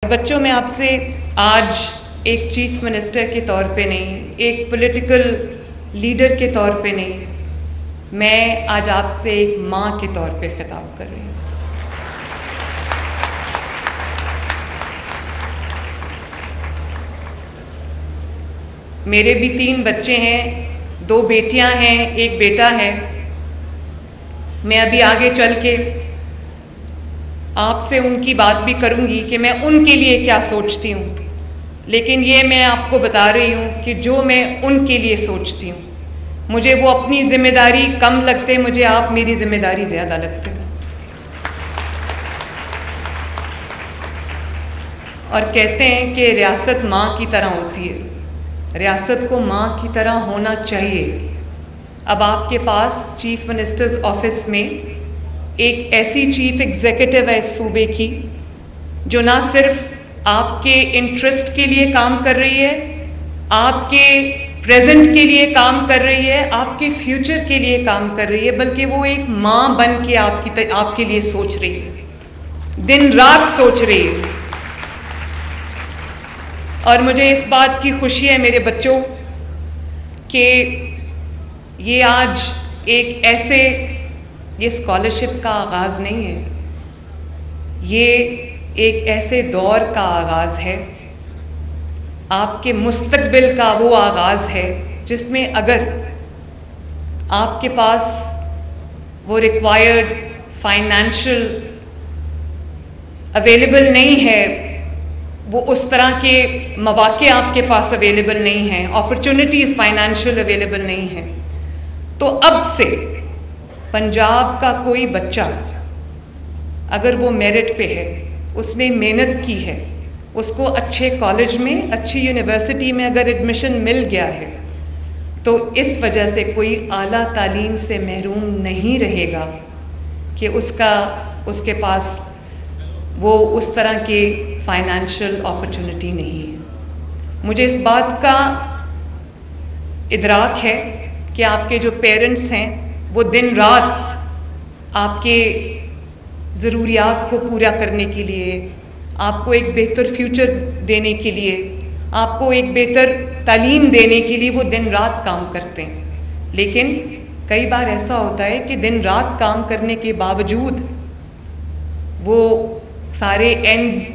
बच्चों, मैं आपसे आज एक चीफ मिनिस्टर के तौर पे नहीं, एक पॉलिटिकल लीडर के तौर पे नहीं, मैं आज आपसे एक माँ के तौर पे खिताब कर रही हूँ। मेरे भी 3 बच्चे हैं, 2 बेटियां हैं, 1 बेटा है। मैं अभी आगे चल के आपसे उनकी बात भी करूंगी कि मैं उनके लिए क्या सोचती हूँ, लेकिन ये मैं आपको बता रही हूँ कि जो मैं उनके लिए सोचती हूँ, मुझे वो अपनी जिम्मेदारी कम लगते, मुझे आप मेरी जिम्मेदारी ज़्यादा लगते हो। और कहते हैं कि रियासत माँ की तरह होती है, रियासत को माँ की तरह होना चाहिए। अब आपके पास चीफ मिनिस्टर्स ऑफिस में एक ऐसी चीफ एग्जीक्यूटिव है इस सूबे की जो ना सिर्फ आपके इंटरेस्ट के लिए काम कर रही है, आपके प्रेजेंट के लिए काम कर रही है, आपके फ्यूचर के लिए काम कर रही है, बल्कि वो एक माँ बन के आपके लिए सोच रही है, दिन रात सोच रही है। और मुझे इस बात की खुशी है मेरे बच्चों कि ये आज ये स्कॉलरशिप का आगाज़ नहीं है, ये एक ऐसे दौर का आगाज़ है, आपके मुस्तकबिल का वो आगाज़ है जिसमें अगर आपके पास वो रिक्वायर्ड फाइनेंशियल अवेलेबल नहीं है, वो उस तरह के मौके आपके पास अवेलेबल नहीं हैं, अपॉर्चुनिटीज़ फाइनेंशियल अवेलेबल नहीं हैं, तो अब से पंजाब का कोई बच्चा अगर वो मेरिट पे है, उसने मेहनत की है, उसको अच्छे कॉलेज में, अच्छी यूनिवर्सिटी में अगर एडमिशन मिल गया है, तो इस वजह से कोई आला तालीम से महरूम नहीं रहेगा कि उसके पास वो उस तरह के फाइनेंशियल अपॉर्चुनिटी नहीं है। मुझे इस बात का इदराक है कि आपके जो पेरेंट्स हैं वो दिन रात आपके ज़रूरियात को पूरा करने के लिए, आपको एक बेहतर फ्यूचर देने के लिए, आपको एक बेहतर तालीम देने के लिए वो दिन रात काम करते हैं। लेकिन कई बार ऐसा होता है कि दिन रात काम करने के बावजूद वो सारे एंड्स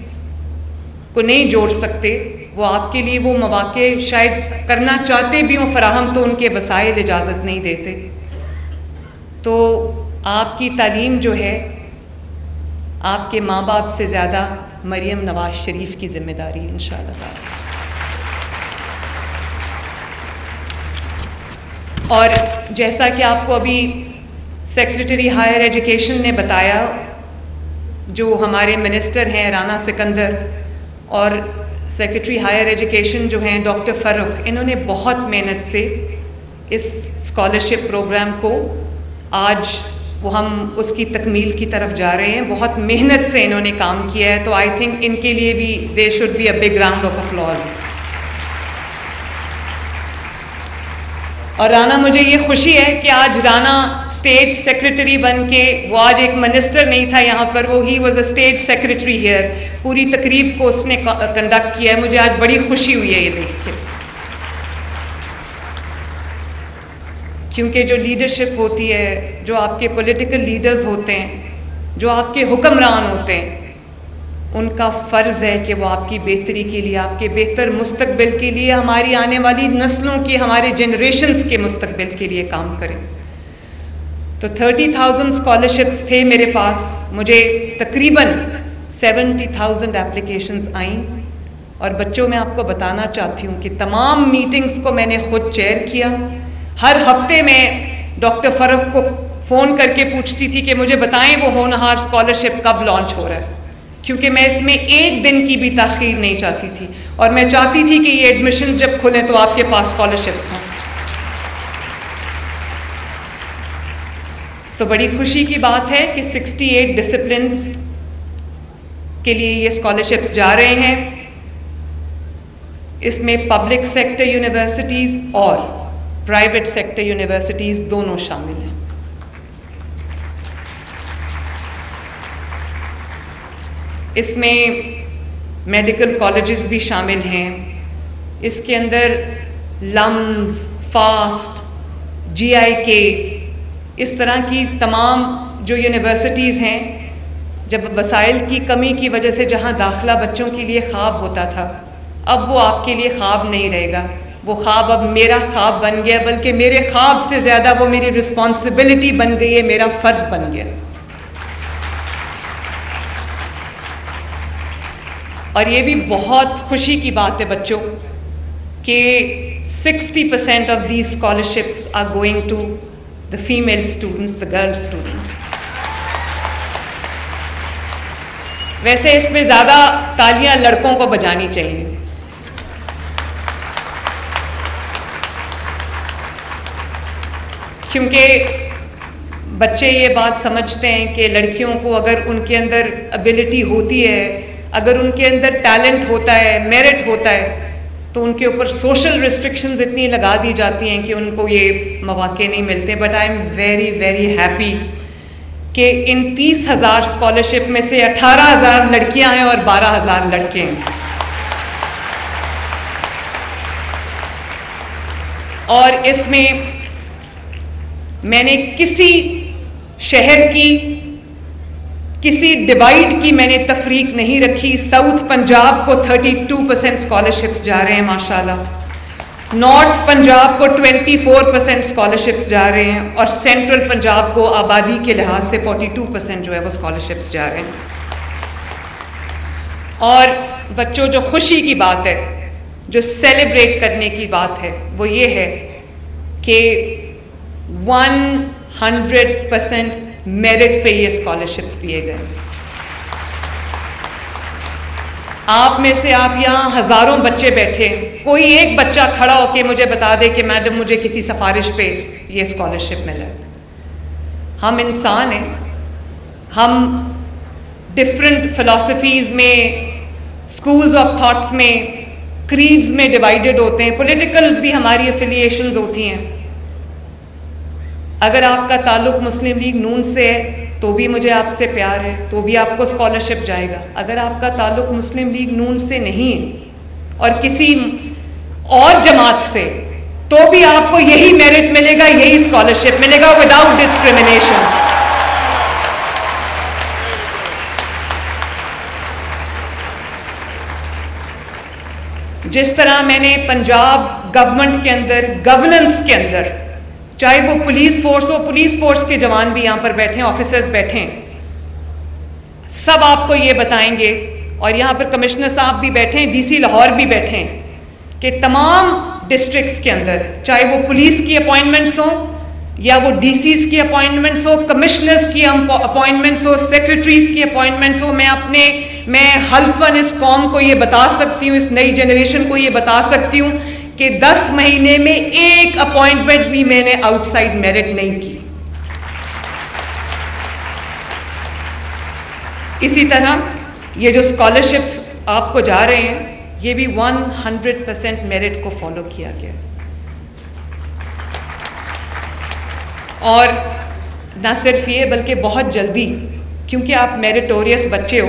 को नहीं जोड़ सकते, वो आपके लिए वो मौके शायद करना चाहते भी हों फराहम, तो उनके वसाइल इजाज़त नहीं देते। तो आपकी तालीम जो है, आपके माँ बाप से ज़्यादा मरियम नवाज शरीफ की ज़िम्मेदारी है इंशाअल्लाह। और जैसा कि आपको अभी सेक्रेटरी हायर एजुकेशन ने बताया, जो हमारे मिनिस्टर हैं राना सिकंदर, और सेक्रेटरी हायर एजुकेशन जो हैं डॉक्टर फ़र्रुख, इन्होंने बहुत मेहनत से इस स्कॉलरशिप प्रोग्राम को आज हम उसकी तकमील की तरफ जा रहे हैं। बहुत मेहनत से इन्होंने काम किया है, तो आई थिंक इनके लिए भी they should be a big round of applause. और राना, मुझे ये खुशी है कि आज राना स्टेज सेक्रेटरी बन के, वो आज एक मिनिस्टर नहीं था यहाँ पर, वो he was a stage secretary here, पूरी तकरीब को उसने कंडक्ट किया है। मुझे आज बड़ी खुशी हुई है ये देख के, क्योंकि जो लीडरशिप होती है, जो आपके पॉलिटिकल लीडर्स होते हैं, जो आपके हुक्मरान होते हैं, उनका फ़र्ज़ है कि वो आपकी बेहतरी के लिए, आपके बेहतर मुस्तकबिल के लिए, हमारी आने वाली नस्लों के, हमारे जनरेशन्स के मुस्तकबिल के लिए काम करें। तो 30,000 स्कॉलरशिप्स थे मेरे पास, मुझे तकरीबन 70,000 एप्लीकेशंस आईं। और बच्चों, मैं आपको बताना चाहती हूँ कि तमाम मीटिंग्स को मैंने ख़ुद चेयर किया। हर हफ्ते में डॉक्टर फ़र्रुख को फ़ोन करके पूछती थी कि मुझे बताएं वो होनहार स्कॉलरशिप कब लॉन्च हो रहा है, क्योंकि मैं इसमें एक दिन की भी ताख़ीर नहीं चाहती थी, और मैं चाहती थी कि ये एडमिशन्स जब खुलें तो आपके पास स्कॉलरशिप्स हों। तो बड़ी खुशी की बात है कि 68 डिसिप्लिन्स के लिए ये स्कॉलरशिप्स जा रहे हैं। इसमें पब्लिक सेक्टर यूनिवर्सिटीज़ और प्राइवेट सेक्टर यूनिवर्सिटीज़ दोनों शामिल हैं। इसमें मेडिकल कॉलेजेस भी शामिल हैं, इसके अंदर लम्स, फास्ट, GIK, इस तरह की तमाम जो यूनिवर्सिटीज़ हैं, जब वसाइल की कमी की वजह से जहां दाखिला बच्चों के लिए ख्वाब होता था, अब वो आपके लिए ख्वाब नहीं रहेगा, वो ख्वाब अब मेरा ख्वाब बन गया, बल्कि मेरे ख्वाब से ज़्यादा वो मेरी रिस्पॉन्सिबिलिटी बन गई है, मेरा फ़र्ज़ बन गया। और ये भी बहुत खुशी की बात है बच्चों कि 60% of these scholarships are going to the female students, the girl students. वैसे इसमें ज़्यादा तालियां लड़कों को बजानी चाहिए, क्योंकि बच्चे ये बात समझते हैं कि लड़कियों को अगर उनके अंदर एबिलिटी होती है, अगर उनके अंदर टैलेंट होता है, मेरिट होता है, तो उनके ऊपर सोशल रिस्ट्रिक्शंस इतनी लगा दी जाती हैं कि उनको ये मौके नहीं मिलते। But I am very very happy कि इन 30,000 स्कॉलरशिप में से 18,000 लड़कियां हैं और 12,000 लड़के हैं। और इसमें मैंने किसी शहर की, किसी डिवाइड की मैंने तफरीक नहीं रखी। साउथ पंजाब को 32% स्कॉलरशिप्स जा रहे हैं माशाल्लाह, नॉर्थ पंजाब को 24% स्कॉलरशिप्स जा रहे हैं, और सेंट्रल पंजाब को आबादी के लिहाज से 42% जो है वो स्कॉलरशिप्स जा रहे हैं। और बच्चों, जो खुशी की बात है, जो सेलिब्रेट करने की बात है, वो ये है कि 100% मेरिट पे ये स्कॉलरशिप्स दिए गए। आप में से, आप यहाँ हज़ारों बच्चे बैठे, कोई एक बच्चा खड़ा होकर मुझे बता दे कि मैडम मुझे किसी सिफारिश पे ये स्कॉलरशिप मिला है। हम इंसान हैं, हम डिफरेंट फ़िलासफ़ीज़ में, स्कूल्स ऑफ थॉट्स में, क्रीड्स में डिवाइडेड होते हैं, पॉलिटिकल भी हमारी एफिलिएशंस होती हैं। अगर आपका ताल्लुक़ मुस्लिम लीग नून से है तो भी मुझे आपसे प्यार है, तो भी आपको स्कॉलरशिप जाएगा। अगर आपका ताल्लुक़ मुस्लिम लीग नून से नहीं है और किसी और जमात से, तो भी आपको यही मेरिट मिलेगा, यही स्कॉलरशिप मिलेगा, विदाउट डिस्क्रिमिनेशन। जिस तरह मैंने पंजाब गवर्नमेंट के अंदर, गवर्नेंस के अंदर, चाहे वो पुलिस फोर्स हो, पुलिस फोर्स के जवान भी यहाँ पर बैठे हैं, ऑफिसर्स बैठे हैं, सब आपको ये बताएंगे, और यहाँ पर कमिश्नर साहब भी बैठे हैं, DC लाहौर भी बैठे हैं, कि तमाम डिस्ट्रिक्ट्स के अंदर, चाहे वो पुलिस की अपॉइंटमेंट्स हो या वो DCs की अपॉइंटमेंट्स हो, कमिश्नर्स की अपॉइंटमेंट्स हो, सेक्रेटरीज की अपॉइंटमेंट्स हो, मैं हल्फन इस कौम को ये बता सकती हूँ, इस नई जनरेशन को ये बता सकती हूँ कि 10 महीने में एक अपॉइंटमेंट भी मैंने आउटसाइड मेरिट नहीं की। इसी तरह ये जो स्कॉलरशिप्स आपको जा रहे हैं, ये भी 100% मेरिट को फॉलो किया गया। और ना सिर्फ ये, बल्कि बहुत जल्दी, क्योंकि आप मेरिटोरियस बच्चे हो,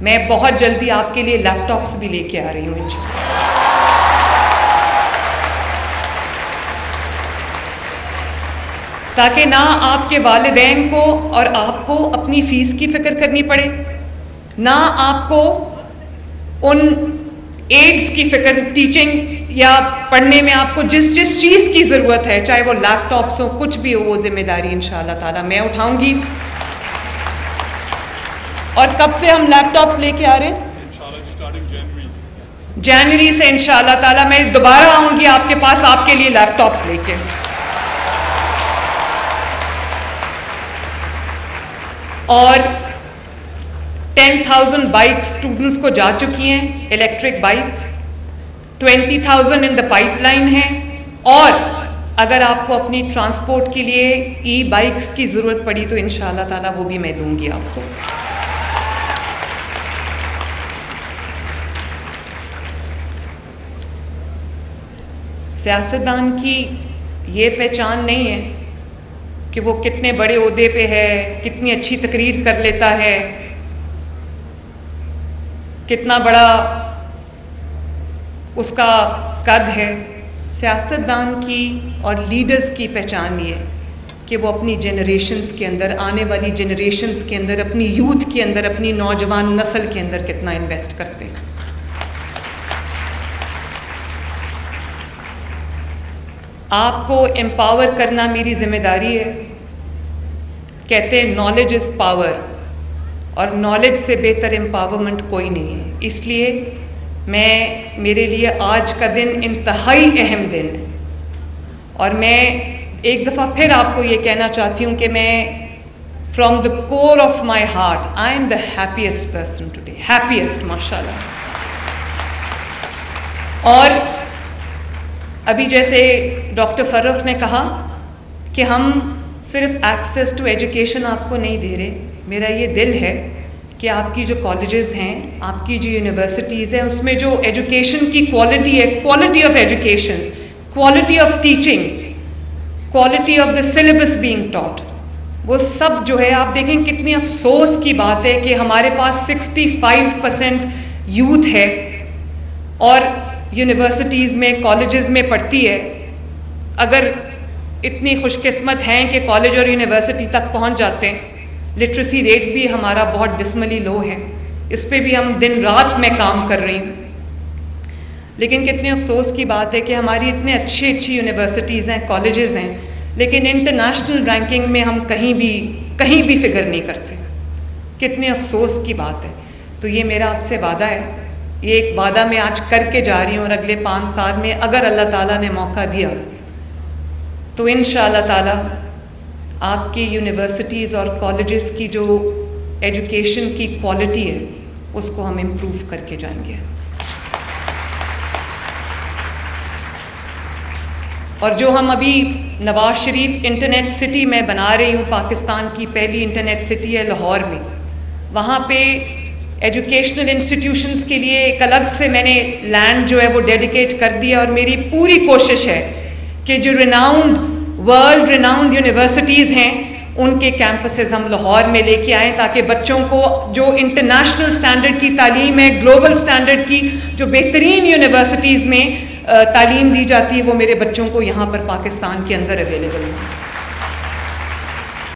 मैं बहुत जल्दी आपके लिए लैपटॉप्स भी लेके आ रही हूँ इंशाल्लाह। ताकि ना आपके वालिदैन को और आपको अपनी फ़ीस की फ़िक्र करनी पड़े, ना आपको उन एड्स की फ़िक्र, टीचिंग या पढ़ने में आपको जिस चीज़ की ज़रूरत है, चाहे वो लैपटॉप्स हो, कुछ भी हो, वो ज़िम्मेदारी इंशाअल्लाह ताला मैं उठाऊंगी। और कब से हम लैपटॉप्स लेके आ रहे हैं? जनवरी से इंशाअल्लाह ताला मैं दोबारा आऊंगी आपके पास, आपके लिए लैपटॉप्स लेके। और 10,000 बाइक्स स्टूडेंट्स को जा चुकी हैं, electric bikes, 20,000 in the pipeline है, और अगर आपको अपनी ट्रांसपोर्ट के लिए ई-बाइक्स की ज़रूरत पड़ी तो इंशाअल्लाह ताला वो भी मैं दूंगी आपको। सियासतदान की ये पहचान नहीं है कि वो कितने बड़े ओहदे पे है, कितनी अच्छी तकरीर कर लेता है। कितना बड़ा उसका कद है। सियासतदान की और लीडर्स की पहचान ये है कि वो अपनी जनरेशन्स के अंदर, आने वाली जनरेशन्स के अंदर, अपनी यूथ के अंदर, अपनी नौजवान नस्ल के अंदर कितना इन्वेस्ट करते हैं। आपको एम्पावर करना मेरी जिम्मेदारी है। कहते हैं नॉलेज इज़ पावर, और नॉलेज से बेहतर एम्पावरमेंट कोई नहीं है। इसलिए मेरे लिए आज का दिन इंतहाई अहम दिन है, और मैं एक दफ़ा फिर आपको ये कहना चाहती हूँ कि मैं from the core of my heart I am the happiest person today, happiest माशाल्लाह। और अभी जैसे डॉक्टर फ़रूक ने कहा कि हम सिर्फ एक्सेस टू एजुकेशन आपको नहीं दे रहे, मेरा ये दिल है कि आपकी जो कॉलेजेस हैं, आपकी जो यूनिवर्सिटीज़ हैं, उसमें जो एजुकेशन की क्वालिटी है, quality of education, quality of teaching, quality of the syllabus being taught, वो सब जो है, आप देखें कितनी अफसोस की बात है कि हमारे पास 65% यूथ है और यूनिवर्सिटीज़ में, कॉलेजेस में पढ़ती है। अगर इतनी खुशकिस्मत हैं कि कॉलेज और यूनिवर्सिटी तक पहुंच जाते हैं, लिटरेसी रेट भी हमारा बहुत डिसमली लो है, इस पे भी हम दिन रात में काम कर रही हूँ। लेकिन कितने अफसोस की बात है कि हमारी इतने अच्छी यूनिवर्सिटीज़ हैं, कॉलेजेस हैं, लेकिन इंटरनेशनल रैंकिंग में हम कहीं भी फिगर नहीं करते। कितने अफसोस की बात है। तो ये मेरा आपसे वादा है, ये एक वादा मैं आज करके जा रही हूँ, और अगले 5 साल में अगर अल्लाह ताला ने मौका दिया तो इंशाअल्लाह ताला आपकी यूनिवर्सिटीज़ और कॉलेजेस की जो एजुकेशन की क्वालिटी है उसको हम इम्प्रूव करके जाएंगे। और जो हम अभी नवाज शरीफ इंटरनेट सिटी में बना रही हूँ, पाकिस्तान की पहली इंटरनेट सिटी है लाहौर में, वहाँ पे एजुकेशनल इंस्टीट्यूशंस के लिए एक अलग से मैंने लैंड जो है वो डेडिकेट कर दिया, और मेरी पूरी कोशिश है कि जो वर्ल्ड रिनाउंड यूनिवर्सिटीज़ हैं उनके कैंपसेस हम लाहौर में लेके आएँ, ताकि बच्चों को जो इंटरनेशनल स्टैंडर्ड की तालीम है, ग्लोबल स्टैंडर्ड की जो बेहतरीन यूनिवर्सिटीज़ में तालीम दी जाती है, वो मेरे बच्चों को यहाँ पर पाकिस्तान के अंदर अवेलेबल है।